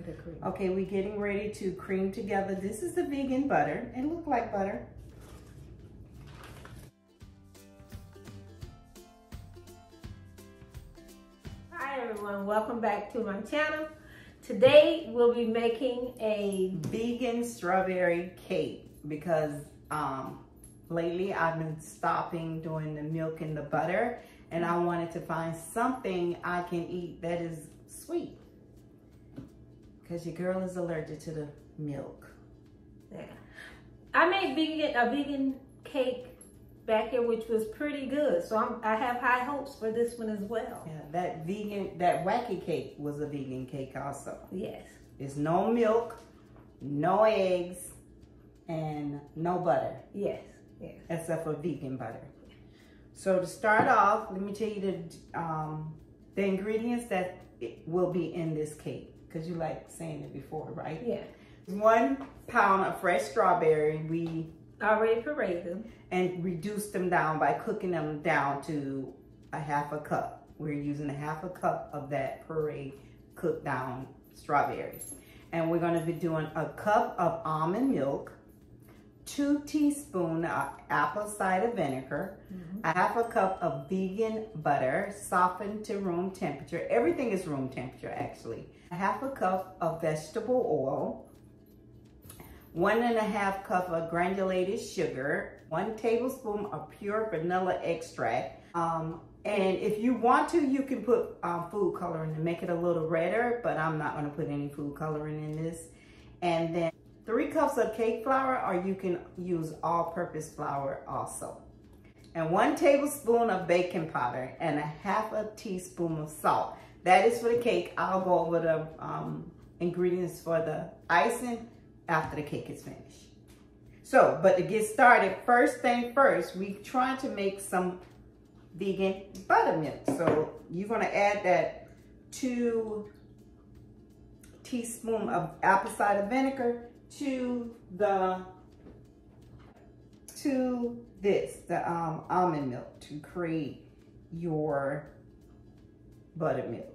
the cream. Okay, we're getting ready to cream together. This is the vegan butter. It looks like butter. Hi everyone, welcome back to my channel. Today we'll be making a vegan strawberry cake because lately I've been stopping doing the milk and the butter, and I wanted to find something I can eat that is sweet because your girl is allergic to the milk. Yeah, I made a vegan cake back here, which was pretty good. So I have high hopes for this one as well. Yeah, that wacky cake was a vegan cake also. Yes. There's no milk, no eggs, and no butter. Yes, yes. Except for vegan butter. So to start off, let me tell you the ingredients that will be in this cake, because you like saying it before, right? Yeah. 1 pound of fresh strawberry. We already pureed them and reduced them down by cooking them down to a ½ cup. We're using a ½ cup of that puree cooked down strawberries. And we're gonna be doing a cup of almond milk, 2 teaspoons of apple cider vinegar, a ½ cup of vegan butter, softened to room temperature. Everything is room temperature actually. A ½ cup of vegetable oil, 1½ cup of granulated sugar, 1 tablespoon of pure vanilla extract. And if you want to, you can put food coloring to make it a little redder, but I'm not gonna put any food coloring in this. And then 3 cups of cake flour, or you can use all-purpose flour also. And 1 tablespoon of baking powder and a ½ teaspoon of salt. That is for the cake. I'll go over the ingredients for the icing after the cake is finished. So, but to get started, first thing first, we trying to make some vegan buttermilk. So you're gonna add that 2 teaspoons of apple cider vinegar to the almond milk to create your buttermilk.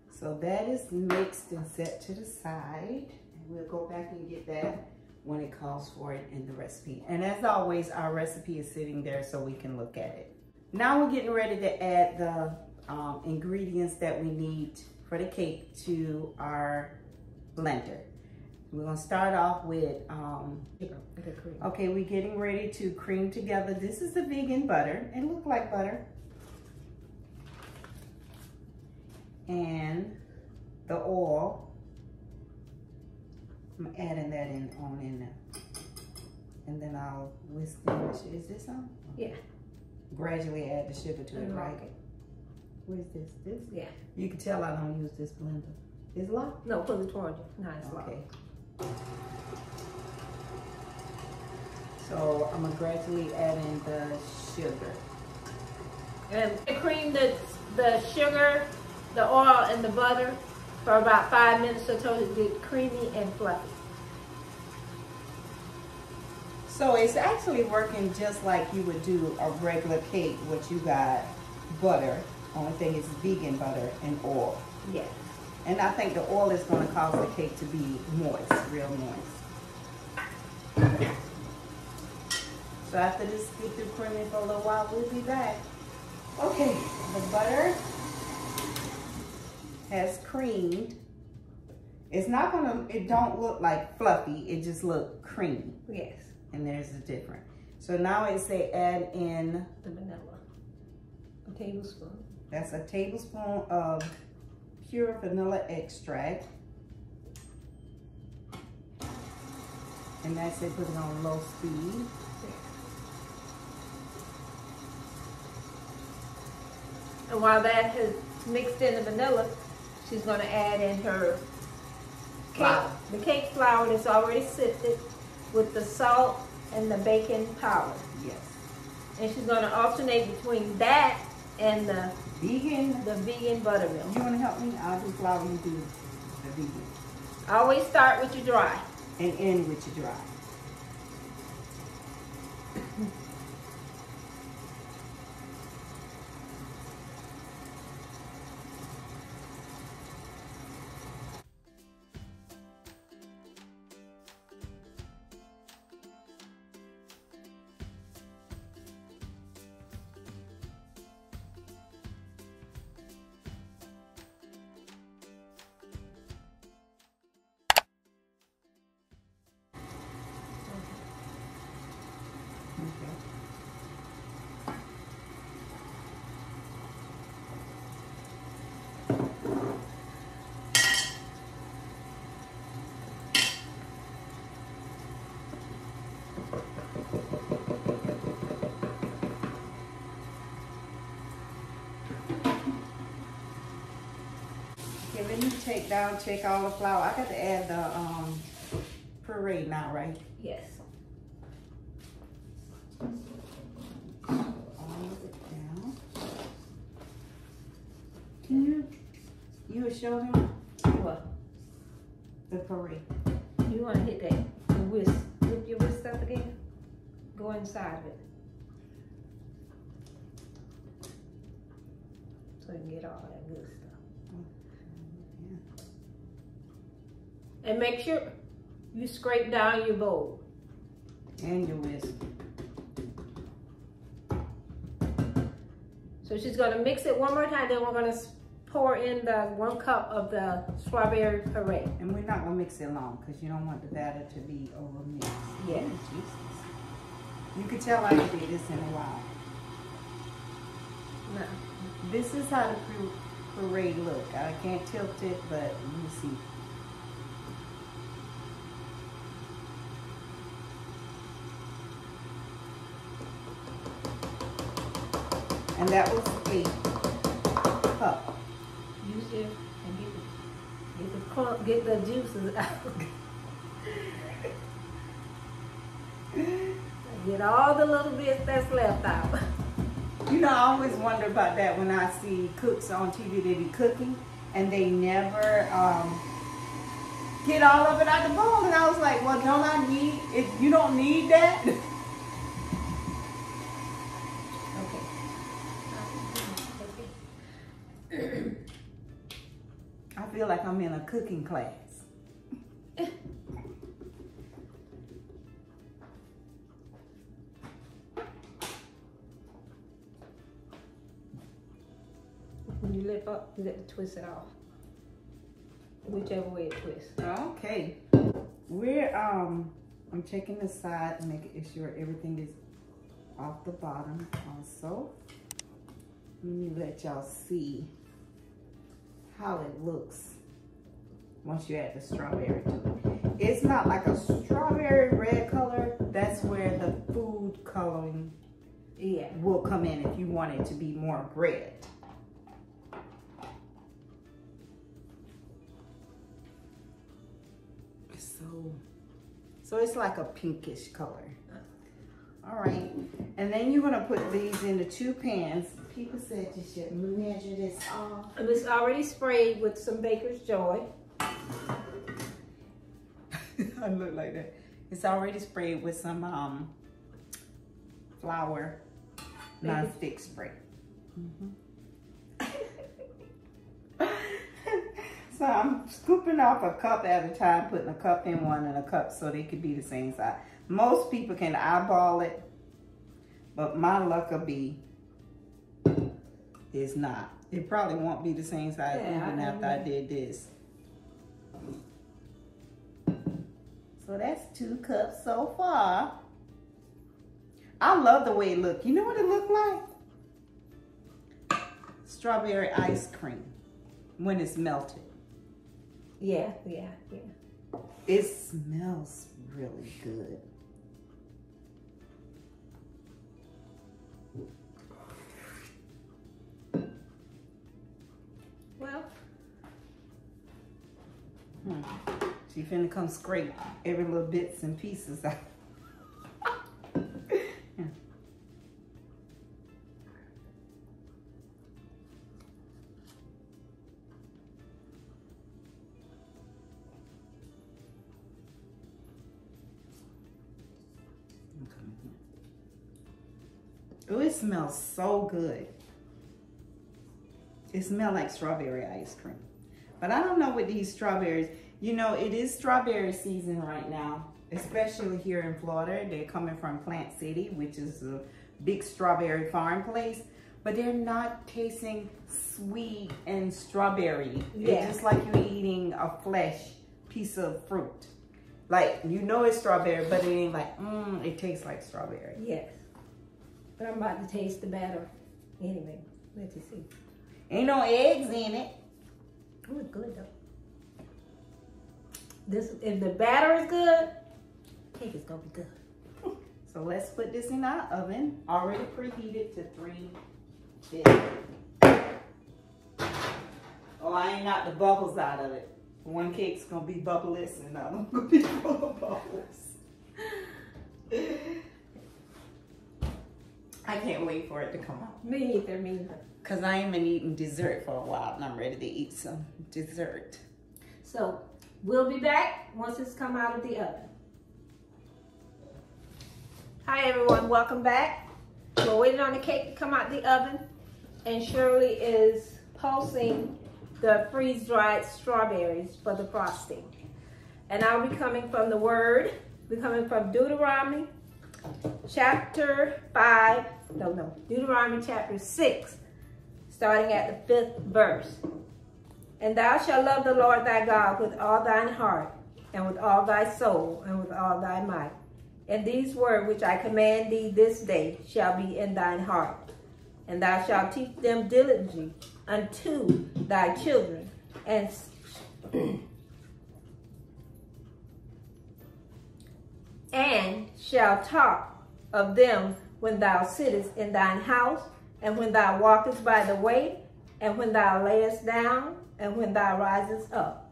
So that is mixed and set to the side. And we'll go back and get that when it calls for it in the recipe. And as always, our recipe is sitting there so we can look at it. Now we're getting ready to add the ingredients that we need for the cake to our blender. We're gonna start off with, okay, we're getting ready to cream together. This is the vegan butter. It looks like butter. And the oil, I'm adding that in there. And then I'll whisk the sugar. Is this on? Yeah. Gradually add the sugar to it, right? Okay. What is this? This? Yeah. You can tell I don't use this blender. Is it locked? No, pull it toward you. No, it's locked. Okay. So I'm gonna gradually add in the sugar. And cream the sugar, the oil, and the butter for about 5 minutes or so to get creamy and fluffy. So it's actually working just like you would do a regular cake, what you got butter. Only thing is vegan butter and oil. Yes. And I think the oil is going to cause the cake to be moist, real moist. So after this get through creaming for a little while, we'll be back. Okay, the butter has creamed. It's not gonna, it don't look like fluffy, it just look creamy. Yes. And there's the difference. So now it say add in the vanilla, a tablespoon. That's a tablespoon of pure vanilla extract. And that's it, put it on low speed. And while that has mixed in the vanilla, she's going to add in her cake, the cake flour that's already sifted with the salt and the baking powder. Yes. And she's going to alternate between that and the vegan buttermilk. You want to help me? I'll do flour, you do the vegan. Always start with your dry. And end with your dry. Then you check all the flour. I got to add the puree now, right? Yes. All of it down. Can you show him What? the puree? You want to hit that, the whisk. Lift your whisk up again. Go inside of it. So you can get all that good stuff. Yeah. And make sure you scrape down your bowl. And your whisk. So she's gonna mix it one more time, then we're gonna pour in the 1 cup of the strawberry puree. And we're not gonna mix it long because you don't want the batter to be over mixed. Yeah. Oh, Jesus. You can tell I did this in a while. No. This is how the puree look. I can't tilt it, but you see. And that was a cup. Use it and get the juices out. Get all the little bits that's left out. You know, I always wonder about that when I see cooks on TV. They be cooking and they never get all of it out the bowl. And I was like, well, don't I need it? You don't need that. Okay. I feel like I'm in a cooking class. When you lift up, you have to twist it off. Whichever way it twists. Okay. We're I'm checking the side and making sure everything is off the bottom also. Let me let y'all see how it looks once you add the strawberry to it. It's not like a strawberry red color. That's where the food coloring will come in if you want it to be more red. So it's like a pinkish color. All right, and then you're gonna put these into 2 pans. People said you should measure this off. And it's already sprayed with some Baker's Joy. I look like that. It's already sprayed with some flour non-stick spray. So I'm scooping off a cup at a time, putting a cup in one and a cup so they could be the same size. Most people can eyeball it, but my luck will be it's not. It probably won't be the same size even after I did this. So that's 2 cups so far. I love the way it looked. You know what it looked like? Strawberry ice cream when it's melted. Yeah. It smells really good. Well, She finna come scrape every little bits and pieces out. Oh, it smells so good. It smells like strawberry ice cream. But I don't know with these strawberries. You know, it is strawberry season right now, especially here in Florida. They're coming from Plant City, which is a big strawberry farm place. But they're not tasting sweet and strawberry. Yeah. It's just like you're eating a flesh piece of fruit. Like, you know it's strawberry, but it ain't like, it tastes like strawberry. Yes. But I'm about to taste the batter anyway. Let's see. Ain't no eggs in it. Oh, it's good though. This, if the batter is good, cake is gonna be good. So let's put this in our oven, already preheated to 350. Oh, I ain't knocked the bubbles out of it. One cake's gonna be bubbleless and another one gonna be full of bubbles. I can't wait for it to come out. Me neither, me neither. Cause I ain't been eating dessert for a while and I'm ready to eat some dessert. So we'll be back once it's come out of the oven. Hi everyone, welcome back. We're waiting on the cake to come out the oven, and Shirley is pulsing the freeze-dried strawberries for the frosting. And I'll be coming from the word, we're coming from Deuteronomy chapter 5, Deuteronomy chapter 6, starting at the 5th verse. And thou shalt love the Lord thy God with all thine heart, and with all thy soul, and with all thy might. And these words which I command thee this day shall be in thine heart. And thou shalt teach them diligently unto thy children, and shall talk of them when thou sittest in thine house, and when thou walkest by the way, and when thou layest down, and when thou risest up.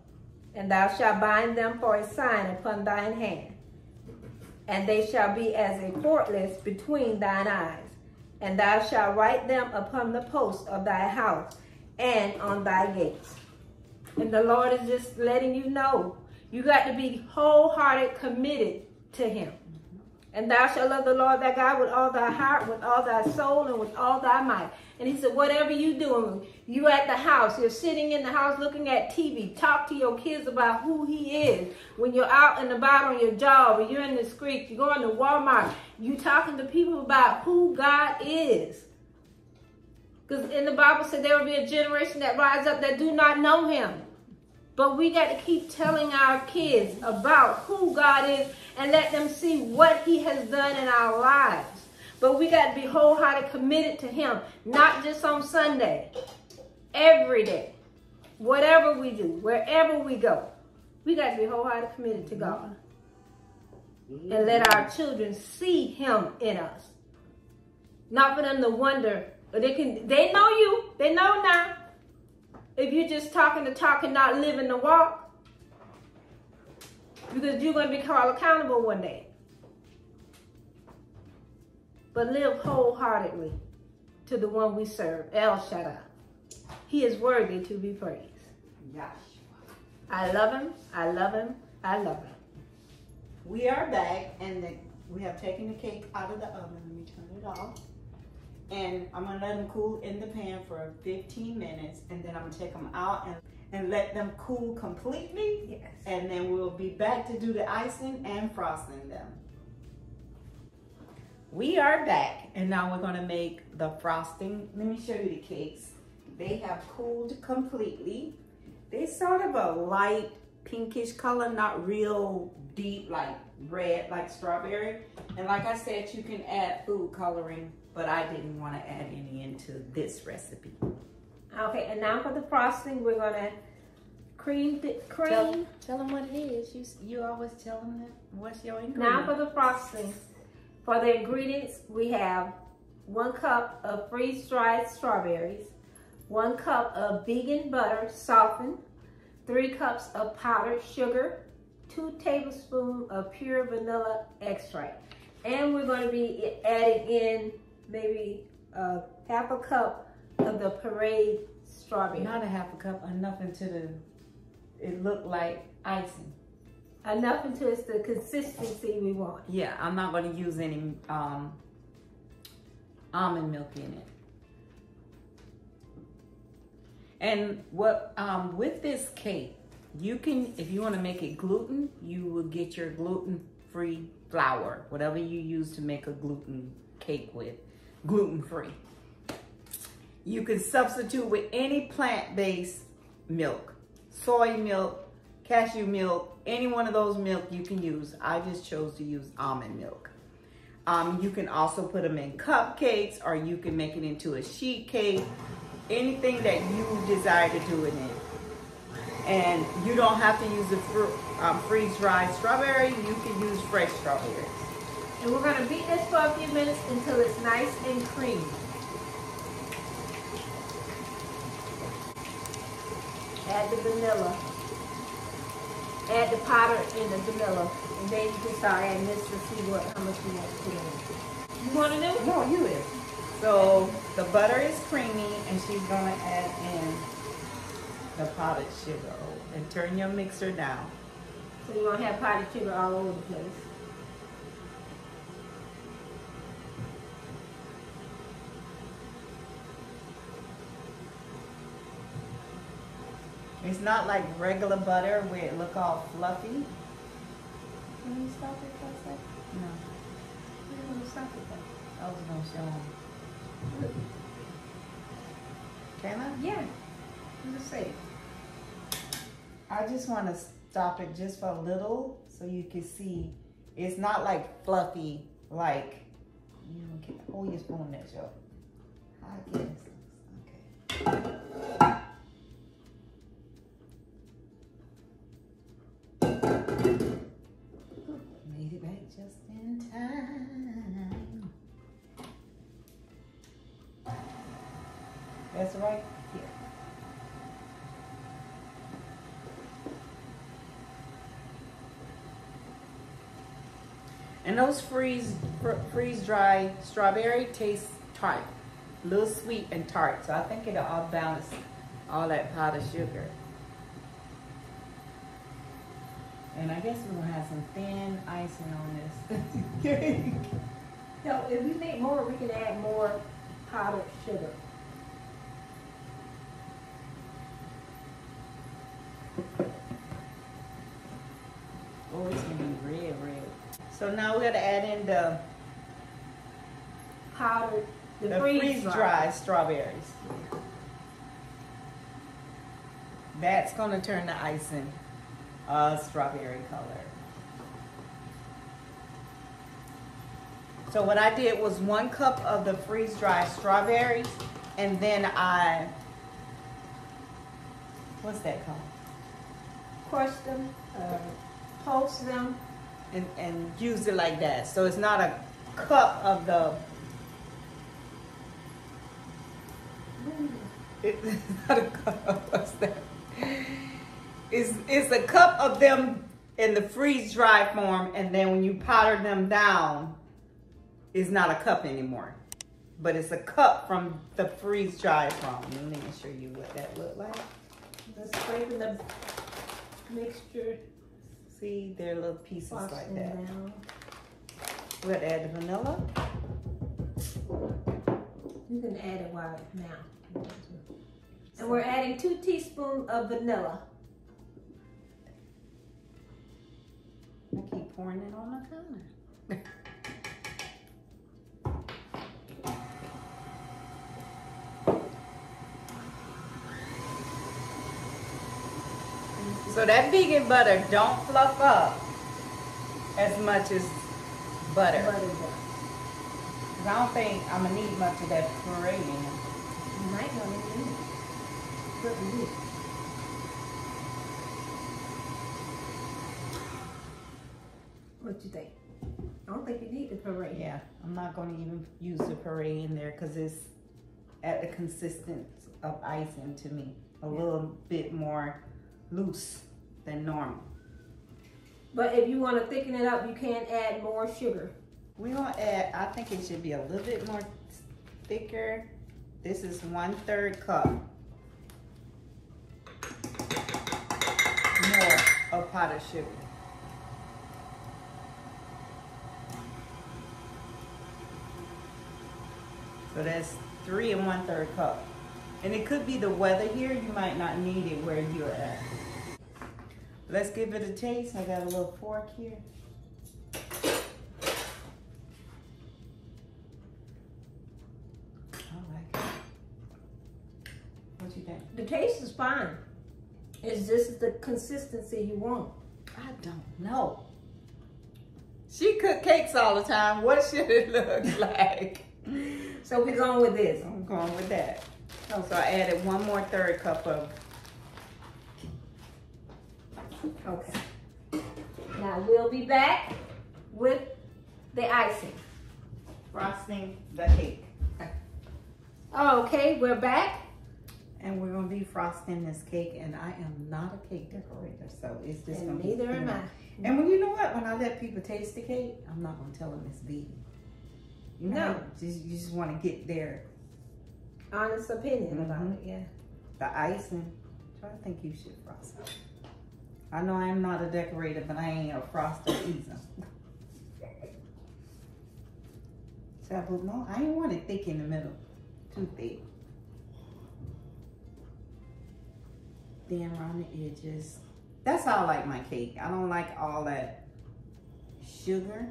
And thou shalt bind them for a sign upon thine hand, and they shall be as a foretaste between thine eyes. And thou shalt write them upon the posts of thy house and on thy gates. And the Lord is just letting you know, you got to be wholehearted committed to him. And thou shalt love the Lord thy God with all thy heart, with all thy soul, and with all thy might. And he said, whatever you doing, you at the house, you're sitting in the house looking at TV, talk to your kids about who he is. When you're out and about on your job, or you're in the street, you're going to Walmart, you talking to people about who God is. Because in the Bible said there will be a generation that rise up that do not know him. But we got to keep telling our kids about who God is and let them see what he has done in our lives. But we got to be wholehearted committed to him, not just on Sunday, every day. Whatever we do, wherever we go, we got to be wholehearted committed to God. And let our children see him in us. Not for them to wonder, but they know you, they know now. If you're just talking the talk and not living the walk, because you're going to be called accountable one day. But live wholeheartedly to the one we serve, El Shaddai. He is worthy to be praised. Yes. I love him, I love him, I love him. We are back, and we have taken the cake out of the oven. Let me turn it off. And I'm going to let them cool in the pan for 15 minutes, and then I'm going to take them out and let them cool completely. Yes. And then we'll be back to do the icing and frosting them. We are back, and now we're going to make the frosting. Let me show you the cakes. They have cooled completely. They're sort of a light pinkish color, not real deep like red like strawberry. And like I said, you can add food coloring, but I didn't want to add any into this recipe. Okay, and now for the frosting, we're going to cream. Tell them what it is. You always tell them that. What's your ingredient? Now for the frosting. For the ingredients, we have 1 cup of freeze-dried strawberries, 1 cup of vegan butter softened, 3 cups of powdered sugar, 2 tablespoons of pure vanilla extract. And we're going to be adding in maybe half a cup of the puree strawberry. Not a half a cup, enough until it looked like icing. Enough until it's the consistency we want. Yeah, I'm not going to use any almond milk in it. And what with this cake, you can, if you want to make it gluten, you will get your gluten-free flour, whatever you use to make a gluten cake with, gluten-free. You can substitute with any plant-based milk, soy milk, cashew milk, any one of those milk you can use. I just chose to use almond milk. You can also put them in cupcakes, or you can make it into a sheet cake, anything that you desire to do in it. And you don't have to use the freeze-dried strawberry. You can use fresh strawberries. And we're going to beat this for a few minutes until it's nice and creamy. add the vanilla. Add the powder and the vanilla. And then you can start adding this to see how much you want to put in. You want to do? No, you is. So the butter is creamy, and she's gonna add in the powdered sugar. And turn your mixer down. So you won't have powdered sugar all over the place. It's not like regular butter where it look all fluffy. Can you stop it for a second? No. I was gonna show them. Can I? Yeah. Let's see. I just want to stop it just for a little so you can see. It's not like fluffy, like, you know, hold your spoon there, Joe. I guess. Okay. Made it back just in time. That's right here. And those freeze dry strawberry taste tart, a little sweet and tart. So I think it'll all balance all that powdered sugar. And I guess we're gonna have some thin icing on this. So if we make more, we can add more powdered sugar. Oh, it's gonna be red. So now we're gonna add in the Powdered, the freeze-dry strawberries. That's gonna turn the icing strawberry color. So what I did was 1 cup of the freeze-dried strawberries, and then what's that called? Crush them, pulse them. And use it like that. So it's not a cup of the, it's not a cup, what's that? It's a cup of them in the freeze-dry form, and then when you powder them down, it's not a cup anymore. But it's a cup from the freeze-dry form. Let me show you what that looked like. Just scraping the mixture. See, they're little pieces like that. Down. We're gonna add the vanilla. You can add it while it's now. And we're adding 2 teaspoons of vanilla. I keep pouring it on the counter. So that vegan butter don't fluff up as much as butter. Cause I don't think I'm gonna need much of that puree in it. You might not need it. But we do. What you think? I don't think you need the puree. Yeah, I'm not gonna even use the puree in there because it's at the consistency of icing to me. A little bit more loose than normal. But if you want to thicken it up, you can add more sugar. We're gonna add, I think it should be a little bit more thicker. This is 1/3 cup more of powdered sugar. So that's 3 1/3 cup. And it could be the weather here, you might not need it where you're at. Let's give it a taste. I got a little fork here. I like it. What you think? The taste is fine. It's just the consistency you want. I don't know. She cook cakes all the time. What should it look like? So we're going with this. I'm going with that. So I added 1 more 1/3 cup of. Okay. Now we'll be back with the icing. Frosting the cake. Okay, we're back. And we're gonna defrost in this cake, and I am not a cake decorator, so it's just And gonna be. neither am I. And when you know what, when I let people taste the cake, I'm not gonna tell them it's vegan. You know, No. you just want to get their Honest opinion about it, yeah. the icing. So I think you should frost it. I know I'm not a decorator, but I ain't a froster either. So, but no, I ain't want it thick in the middle, too thick. Thin around the edges. That's how I like my cake. I don't like all that sugar.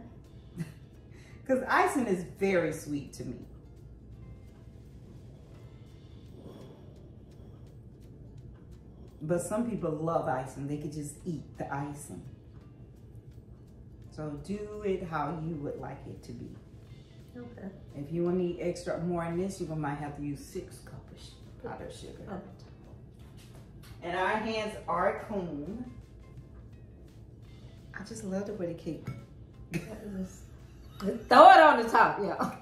Because icing is very sweet to me. But some people love icing. They could just eat the icing. So do it how you would like it to be. Okay. If you want to eat extra more in this, you might have to use 6 cups of powdered sugar. Okay. And our hands are clean. I just love the way the cake. Throw it on the top, yeah.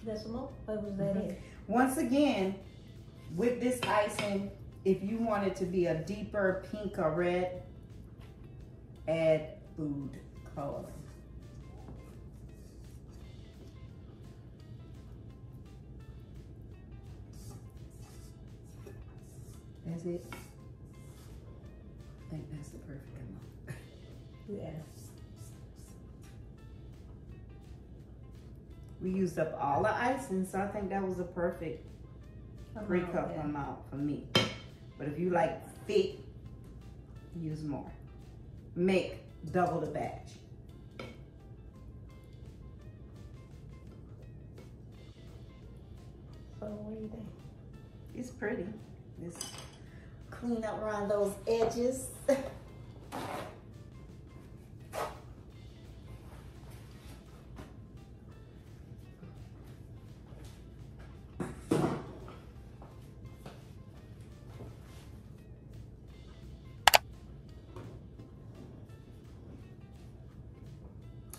Decimal? What was that in? Once again, with this icing, if you want it to be a deeper pink or red, add food coloring. That's it. I think that's the perfect amount. Yeah. We used up all the icing, so I think that was a perfect 3-cup amount for me. But if you like thick, use more. Make double the batch. So what do you think? It's pretty. Just clean up around those edges.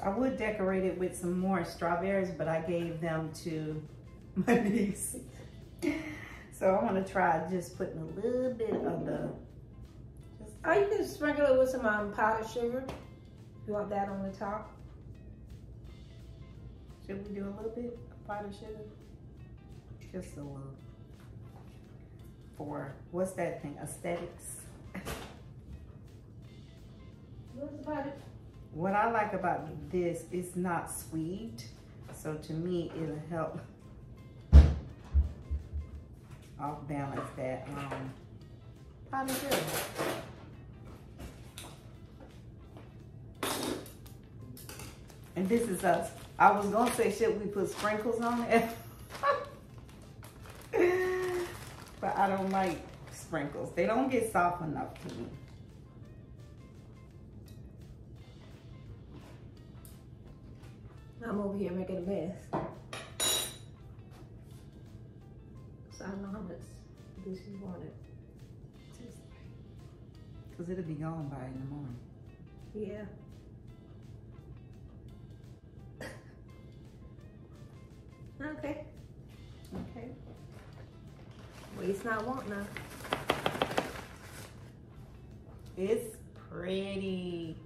I would decorate it with some more strawberries, but I gave them to my niece. So I'm gonna try just putting a little bit of the. Oh, you can sprinkle it with some powdered sugar. You want that on the top? Should we do a little bit of powdered sugar? Just a little. For what's that thing? Aesthetics. What's about it? What I like about this is not sweet, so to me it'll help off balance that powdered sugar. And this is us. I was gonna say, should we put sprinkles on it? But I don't like sprinkles. They don't get soft enough to me. I'm over here making a mess. So I don't know how much this you wanted. Because it'll be gone by in the morning. Yeah. Okay. Okay. Waste not, want none. It's pretty.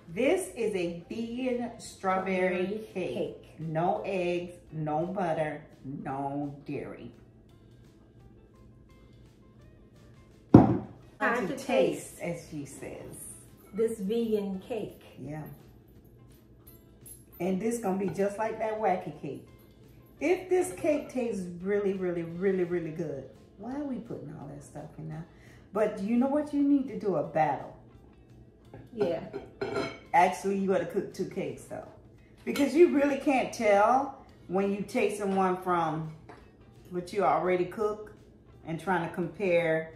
This is a vegan strawberry cake. No eggs, no butter, no dairy. Time to taste, as she says. This vegan cake. Yeah. And this gonna be just like that wacky cake. If this cake tastes really, really, really, really good, why are we putting all that stuff in there? But you know what? You need to do a battle. Yeah. Actually, you gotta cook 2 cakes though. Because you really can't tell when you tasting one from what you already cook and trying to compare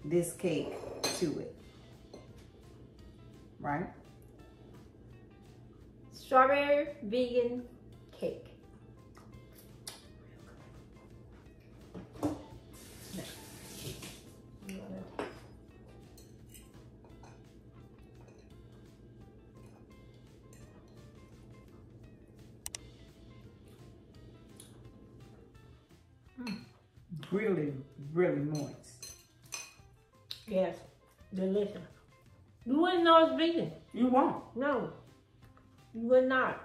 this cake to it, right? Strawberry vegan cake. Really, really moist. Yes, delicious. You wouldn't know it's vegan. You won't. No, you would not.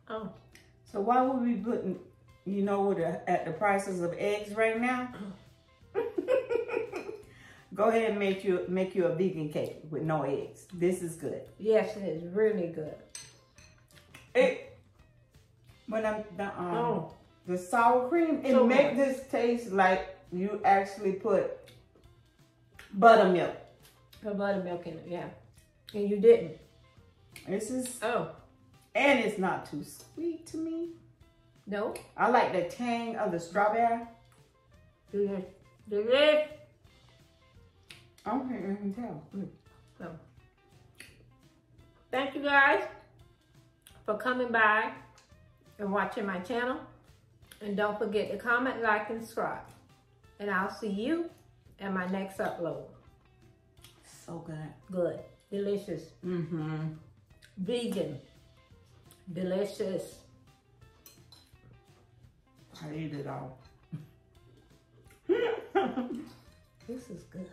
Oh. So why would we putting, you know, at the prices of eggs right now? Go ahead and make you a vegan cake with no eggs. This is good. Yes, it is really good. The sour cream, it make this taste like you actually put buttermilk. Put buttermilk in it, yeah. And you didn't. This is, oh. And it's not too sweet to me. No. I like the tang of the strawberry. Delicious. Delicious. I can't even tell. So, thank you guys for coming by and watching my channel. And don't forget to comment, like, and subscribe. And I'll see you in my next upload. So good. Good. Delicious. Mm-hmm. Vegan. Delicious. I eat it all. This is good.